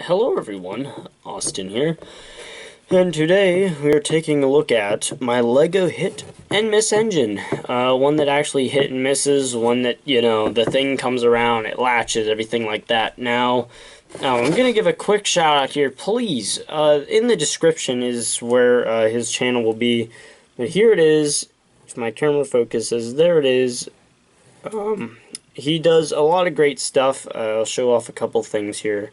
Hello everyone, Austin here, and today we are taking a look at my LEGO hit and miss engine. One that actually hit and misses, one that, the thing comes around, it latches, everything like that. Now, I'm going to give a quick shout out here, please. In the description is where his channel will be, but here it is. If my camera focuses, there it is. He does a lot of great stuff. I'll show off a couple things here.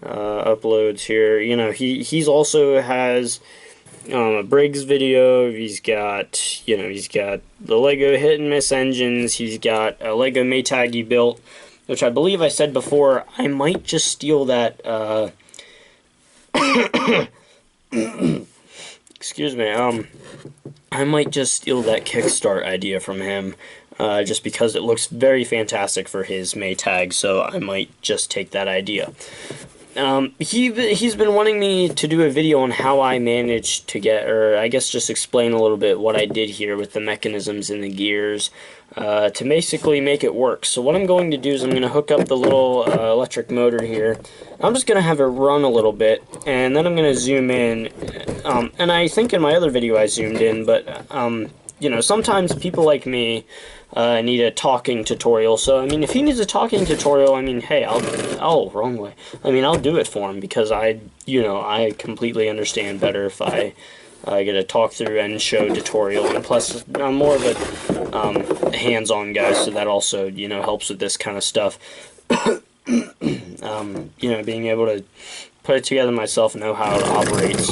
Uploads here. He's also has a Briggs video. He's got the Lego hit and miss engines. He's got a Lego Maytag he built, which I believe I said before. I might just steal that. Excuse me. I might just steal that Kickstart idea from him. Just because it looks very fantastic for his Maytag, so I might just take that idea. He's been wanting me to do a video on how I managed to get, or I guess just explain a little bit what I did here with the mechanisms and the gears, to basically make it work. So what I'm going to do is I'm going to hook up the little electric motor here. I'm just going to have it run a little bit, and then I'm going to zoom in, and I think in my other video I zoomed in, but, sometimes people like me need a talking tutorial. So, I mean, if he needs a talking tutorial, I mean, hey, wrong way. I mean, I'll do it for him because I completely understand better if I get a talk through and show tutorial. And plus, I'm more of a hands-on guy, so that also, helps with this kind of stuff. Being able to put it together myself and know how it operates.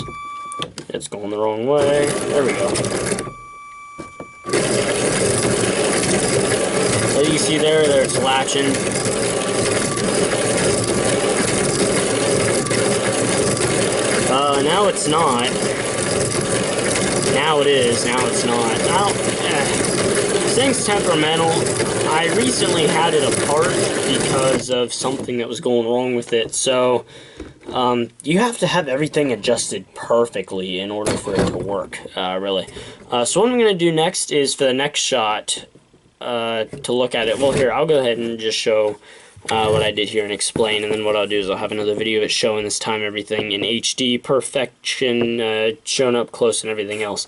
It's going the wrong way. There we go. As you see there it's latching. Now it's not. Now it is. Now it's not. This thing's temperamental. I recently had it apart because of something that was going wrong with it. So, you have to have everything adjusted perfectly in order for it to work, really. So what I'm going to do next is for the next shot, to look at it. Well, here, I'll go ahead and just show what I did here and explain, and then what I'll do is I'll have another video of it showing this time everything in HD perfection, shown up close and everything else.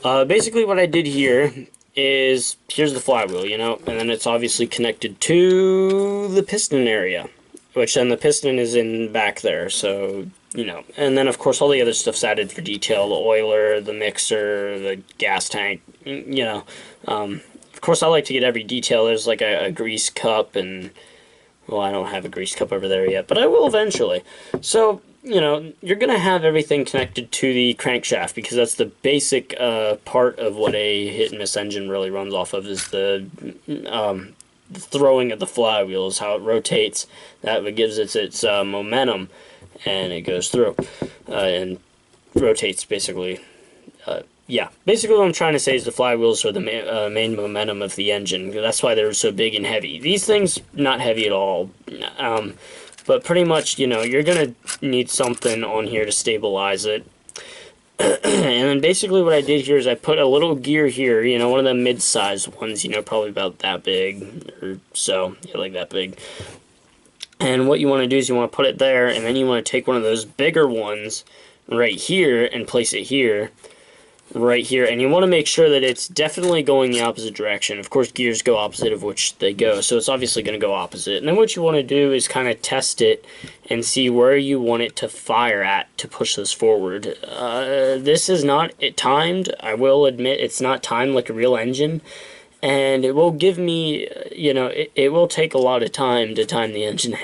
Basically what I did here is, here's the flywheel, and then it's obviously connected to the piston area, which then the piston is in back there, so, and then of course all the other stuff's added for detail, the oiler, the mixer, the gas tank, Of course, I like to get every detail. There's like a grease cup, and, well, I don't have a grease cup over there yet, but I will eventually. So, you're going to have everything connected to the crankshaft, because that's the basic part of what a hit and miss engine really runs off of, is the throwing of the flywheel, is how it rotates. That gives it its momentum, and it goes through, and rotates, basically. Yeah, basically what I'm trying to say is the flywheels are the main momentum of the engine. That's why they're so big and heavy. These things, not heavy at all. But pretty much, you're going to need something on here to stabilize it. And then basically what I did here is I put a little gear here, one of the mid-sized ones, probably about that big, or so, yeah, like that big. And what you want to do is you want to put it there, and then you want to take one of those bigger ones right here and place it here. Right here, and you want to make sure that it's definitely going the opposite direction. Of course, gears go opposite of which they go, so it's obviously going to go opposite. And then what you want to do is kind of test it and see where you want it to fire at to push this forward. This is not timed. I will admit it's not timed like a real engine, and it will give me, it will take a lot of time to time the engine.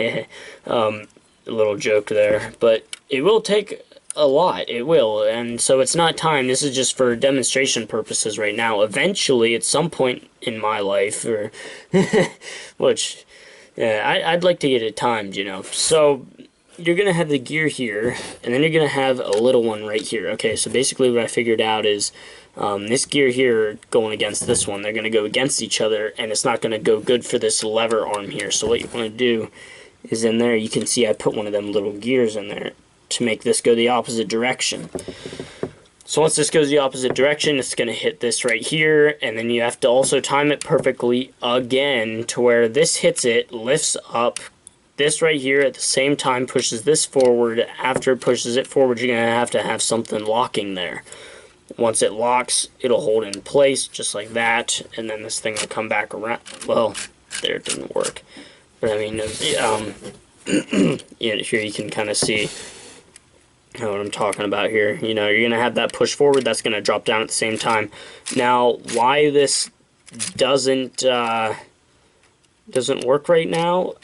A little joke there, but it will take a lot. It will, and so it's not timed. This is just for demonstration purposes right now. Eventually, at some point in my life, or which, yeah, I'd like to get it timed, So you're gonna have the gear here, and then you're gonna have a little one right here. Okay, so basically what I figured out is this gear here going against this one. They're gonna go against each other, and it's not gonna go good for this lever arm here. So what you want to do is in there, you can see I put one of them little gears in there to make this go the opposite direction. So once this goes the opposite direction, it's going to hit this right here, and then you have to also time it perfectly again to where this hits it, lifts up, this right here at the same time pushes this forward. After it pushes it forward, you're going to have something locking there. Once it locks, it'll hold in place just like that, and then this thing will come back around. Well, there, it didn't work. But I mean, yeah, here you can kind of see what I'm talking about here. You know, you're going to have that push forward, that's going to drop down at the same time. Now, why this doesn't work right now,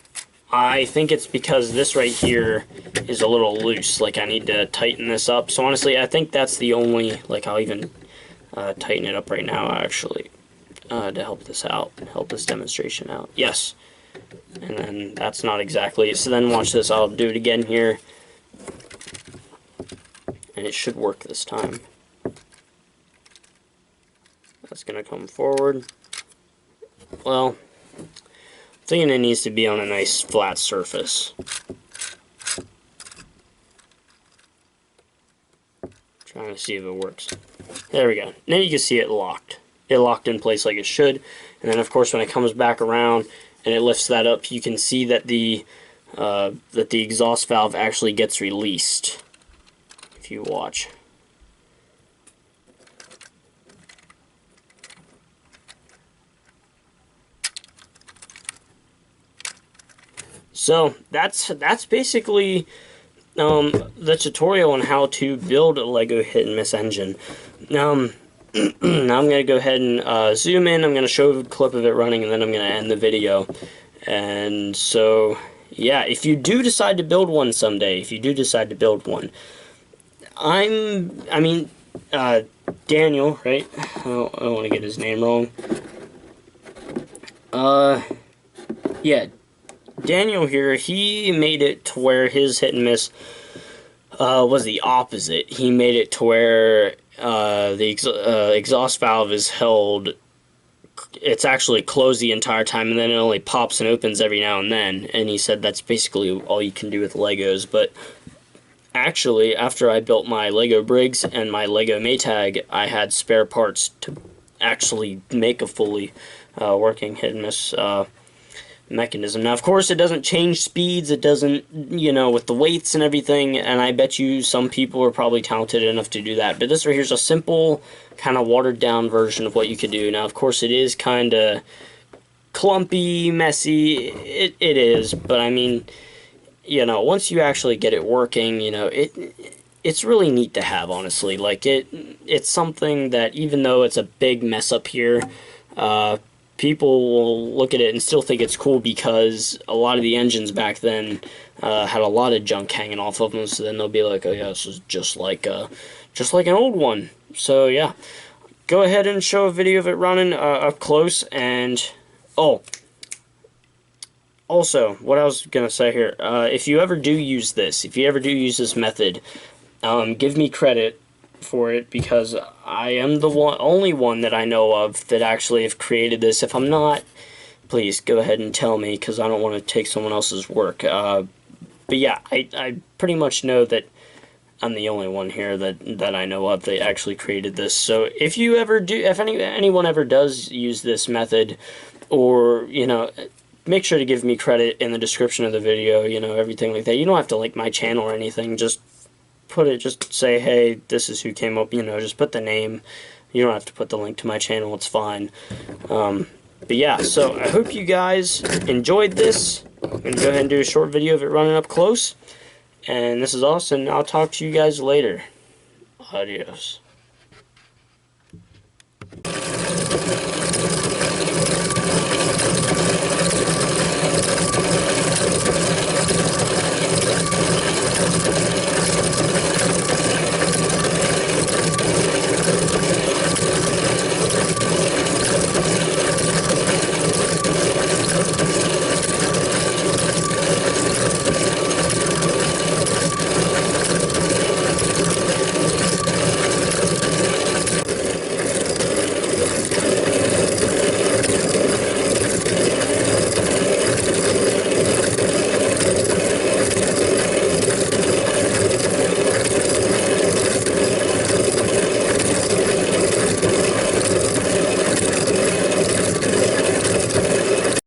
I think it's because this right here is a little loose. Like, I need to tighten this up. So honestly, I think that's the only, like, I'll even tighten it up right now, actually, to help this out, help this demonstration out. Yes. And then that's not exactly it. So then watch this, I'll do it again here. And it should work this time. That's going to come forward. Well, I'm thinking it needs to be on a nice flat surface. Trying to see if it works. There we go. Now you can see it locked. It locked in place like it should. And then of course when it comes back around and it lifts that up, you can see that the exhaust valve actually gets released. If you watch. So that's basically the tutorial on how to build a LEGO Hit and Miss engine. Now I'm going to go ahead and zoom in. I'm going to show a clip of it running, and then I'm going to end the video. And so, yeah, if you do decide to build one someday, Daniel, right? I don't want to get his name wrong. Yeah, Daniel here, he made it to where his hit and miss was the opposite. He made it to where the exhaust valve is held, it's actually closed the entire time, and then it only pops and opens every now and then. And he said that's basically all you can do with Legos. But actually, after I built my Lego Briggs and my Lego Maytag, I had spare parts to actually make a fully working hit and miss mechanism. Now, of course, it doesn't change speeds, it doesn't, you know, with the weights and everything, and I bet you some people are probably talented enough to do that. But this right here is a simple, kind of watered down version of what you could do. Now, of course, it is kind of clumpy, messy, it is, but I mean, you know, once you actually get it working, you know, it's really neat to have, honestly. Like, it's something that, even though it's a big mess up here, people will look at it and still think it's cool, because a lot of the engines back then had a lot of junk hanging off of them, so then they'll be like, oh yeah, this is just like an old one. So yeah, go ahead and show a video of it running up close. And oh, also, what I was gonna say here, if you ever do use this method, give me credit for it, because I am the only one that I know of that actually have created this. If I'm not, please go ahead and tell me, because I don't want to take someone else's work. But yeah, I pretty much know that I'm the only one here that I know of that actually created this. So if you ever do, if anyone ever does use this method, or, you know, make sure to give me credit in the description of the video, you know, everything like that. You don't have to link my channel or anything, just say, hey, this is who came up, you know, just put the name. You don't have to put the link to my channel, it's fine. But yeah, so I hope you guys enjoyed this. I'm going to go ahead and do a short video of it running up close. And this is Austin. I'll talk to you guys later. Adios.